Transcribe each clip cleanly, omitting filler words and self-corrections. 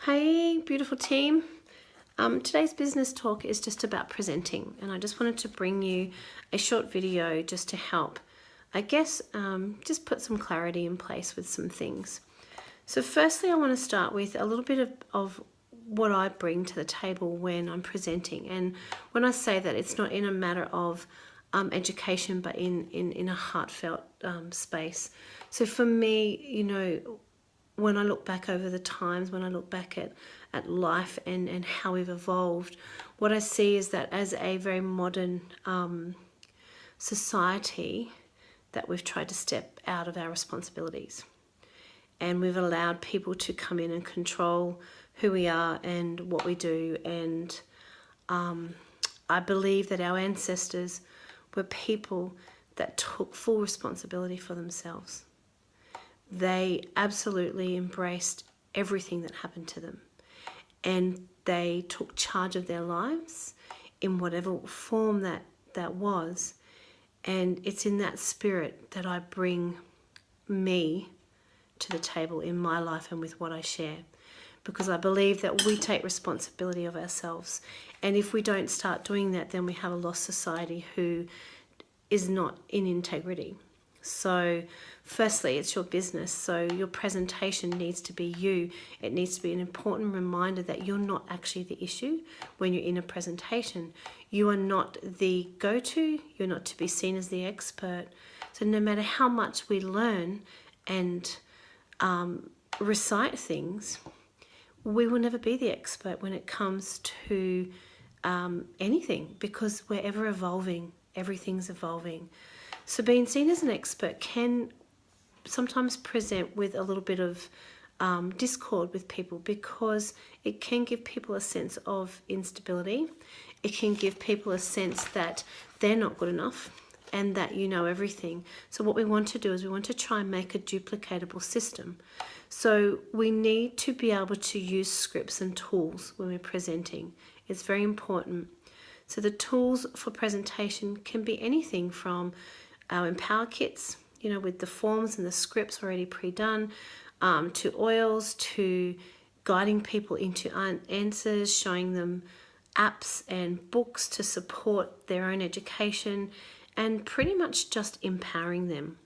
Hey, beautiful team. Today's business talk is just about presenting, and I just wanted to bring you a short video just to help, I guess, just put some clarity in place with some things. So firstly, I want to start with a little bit of what I bring to the table when I'm presenting. And when I say that, it's not in a matter of education, but in a heartfelt space. So for me, when I look back over the times, when I look back at life and how we've evolved, what I see is that as a very modern society, that we've tried to step out of our responsibilities. And we've allowed people to come in and control who we are and what we do. And I believe that our ancestors were people that took full responsibility for themselves. They absolutely embraced everything that happened to them, and they took charge of their lives in whatever form that was. And it's in that spirit that I bring me to the table in my life and with what I share, because I believe that we take responsibility of ourselves, and if we don't start doing that, then we have a lost society who is not in integrity. So firstly, it's your business. So your presentation needs to be you. It needs to be an important reminder that you're not actually the issue when you're in a presentation. You are not the go-to. You're not to be seen as the expert. So no matter how much we learn and recite things, we will never be the expert when it comes to anything, because we're ever evolving. Everything's evolving. So being seen as an expert can sometimes present with a little bit of discord with people, because it can give people a sense of instability. It can give people a sense that they're not good enough and that you know everything. So what we want to do is we want to try and make a duplicatable system. So we need to be able to use scripts and tools when we're presenting. It's very important. So the tools for presentation can be anything from our Empower kits, with the forms and the scripts already pre-done, to oils, to guiding people into answers, showing them apps and books to support their own education, and pretty much just empowering them.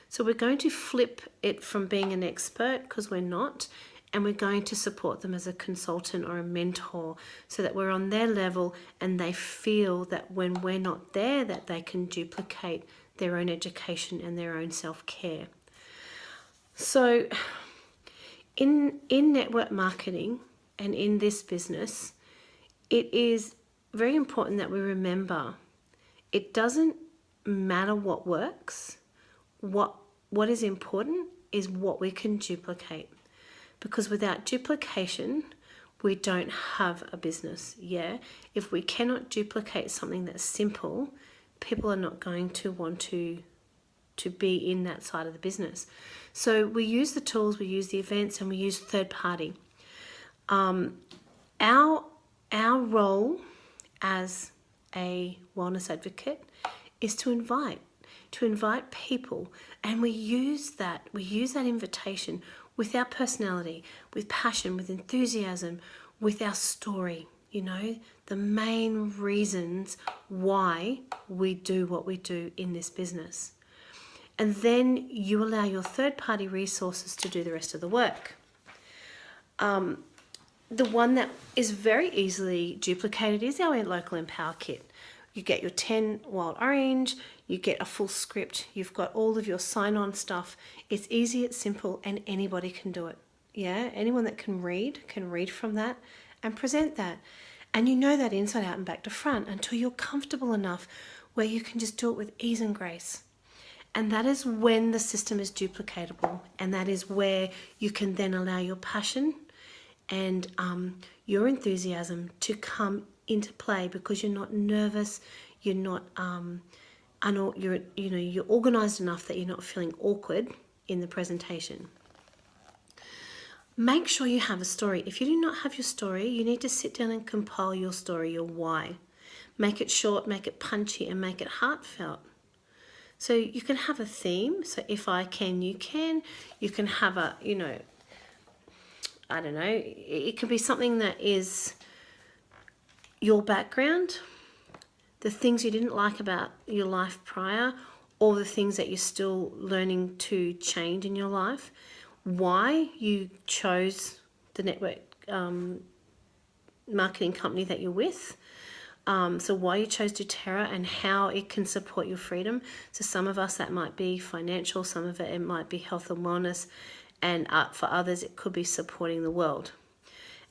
So we're going to flip it from being an expert, because we're not, and we're going to support them as a consultant or a mentor, so that we're on their level and they feel that when we're not there, that they can duplicate their own education and their own self-care. So in network marketing and in this business, it is very important that we remember it doesn't matter what works. What is important is what we can duplicate. Because without duplication, we don't have a business. If we cannot duplicate something that's simple, people are not going to want to be in that side of the business. So we use the tools, we use the events, and we use third party. Our role as a wellness advocate is to invite people, and we use that invitation with our personality, with passion, with enthusiasm, with our story, the main reasons why we do what we do in this business. And then you allow your third-party resources to do the rest of the work. The one that is very easily duplicated is our local Empower kit. You get your 10 wild orange, you get a full script, you've got all of your sign-on stuff. It's easy, it's simple, and anybody can do it. Anyone that can read from that and present that. And you know that inside out and back to front until you're comfortable enough where you can just do it with ease and grace. And that is when the system is duplicatable, and that is where you can then allow your passion and your enthusiasm to come into play, because you're not nervous, you're not you're organized enough that you're not feeling awkward in the presentation. Make sure you have a story. If you do not have your story, you need to sit down and compile your story, your why. Make it short, make it punchy, and make it heartfelt. So you can have a theme. So if I can, you can. You can have I don't know, it could be something that is your background, the things you didn't like about your life prior, or the things that you're still learning to change in your life, why you chose the network marketing company that you're with. So why you chose doTERRA and how it can support your freedom. So some of us that might be financial, some of it might be health and wellness, and for others it could be supporting the world.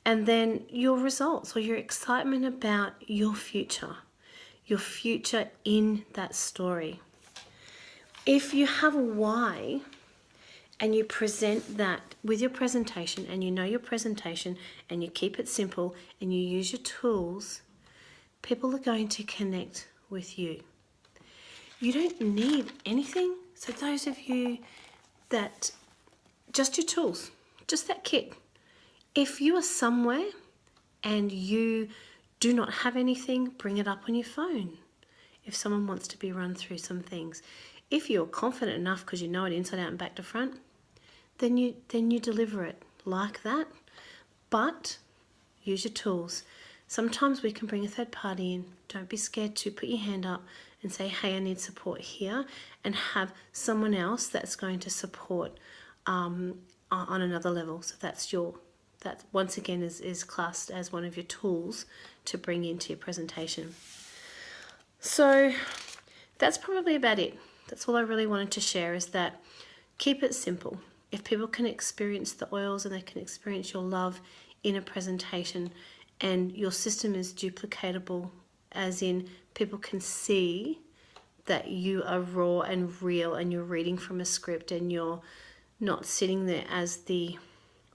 And then your results or your excitement about your future in that story. If you have a why and you present that with your presentation, and you know your presentation, and you keep it simple and you use your tools, people are going to connect with you. You don't need anything. So those of you that, just your tools, just that kit. If you are somewhere and you do not have anything, bring it up on your phone. If someone wants to be run through some things. If you're confident enough because you know it inside out and back to front, then you deliver it like that. But use your tools. Sometimes we can bring a third party in. Don't be scared to put your hand up and say, hey, I need support here, and have someone else that's going to support on another level. So that once again is classed as one of your tools to bring into your presentation. So that's probably about it. That's all I really wanted to share, is that keep it simple. If people can experience the oils and they can experience your love in a presentation, and your system is duplicatable, as in people can see that you are raw and real and you're reading from a script and you're not sitting there as the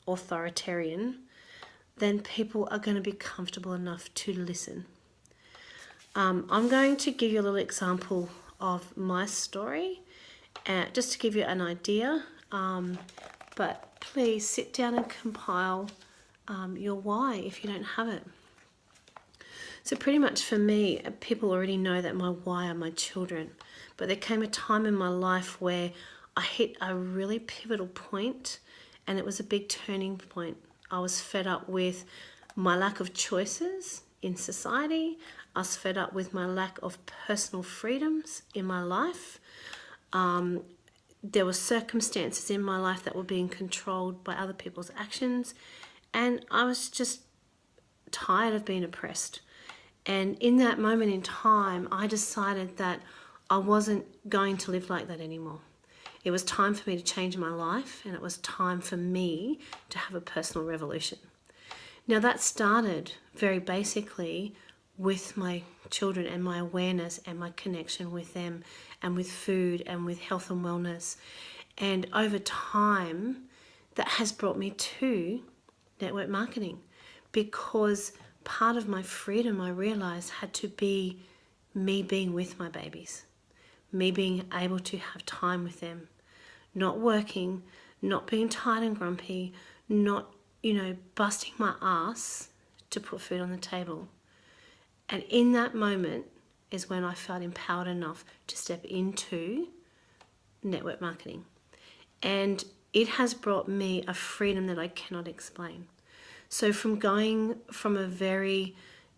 authoritarian, then people are going to be comfortable enough to listen. I'm going to give you a little example of my story, just to give you an idea, but please sit down and compile your why if you don't have it. So pretty much for me, people already know that my why are my children, but there came a time in my life where I hit a really pivotal point, and it was a big turning point. I was fed up with my lack of choices in society. I was fed up with my lack of personal freedoms in my life. There were circumstances in my life that were being controlled by other people's actions, and I was just tired of being oppressed. And in that moment in time, I decided that I wasn't going to live like that anymore. It was time for me to change my life, and it was time for me to have a personal revolution. Now that started very basically with my children and my awareness and my connection with them, and with food and with health and wellness. And over time, that has brought me to network marketing, because part of my freedom, I realized, had to be me being with my babies, me being able to have time with them, not working, not being tired and grumpy, not, busting my ass to put food on the table. And in that moment is when I felt empowered enough to step into network marketing. And it has brought me a freedom that I cannot explain. So from going from a very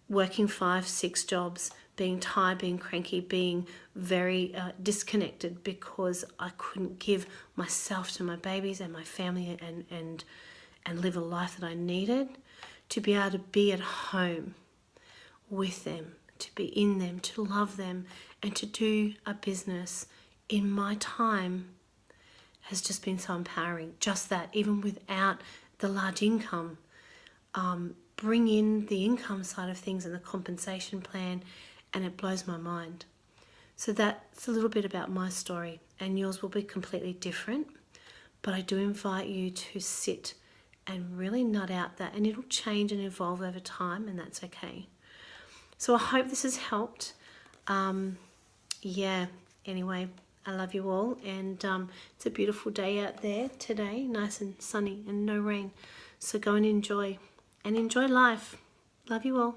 working 5-6 jobs, being tired, being cranky, being very disconnected because I couldn't give myself to my babies and my family and live a life that I needed, to be able to be at home with them, to be in them, to love them, and to do a business in my time has just been so empowering. Just that, even without the large income, bring in the income side of things and the compensation plan, and it blows my mind. So that's a little bit about my story, and yours will be completely different, but I do invite you to sit and really nut out that, and it'll change and evolve over time, and that's okay. So I hope this has helped. Anyway, I love you all, and it's a beautiful day out there today, nice and sunny and no rain. So go and enjoy life. Love you all.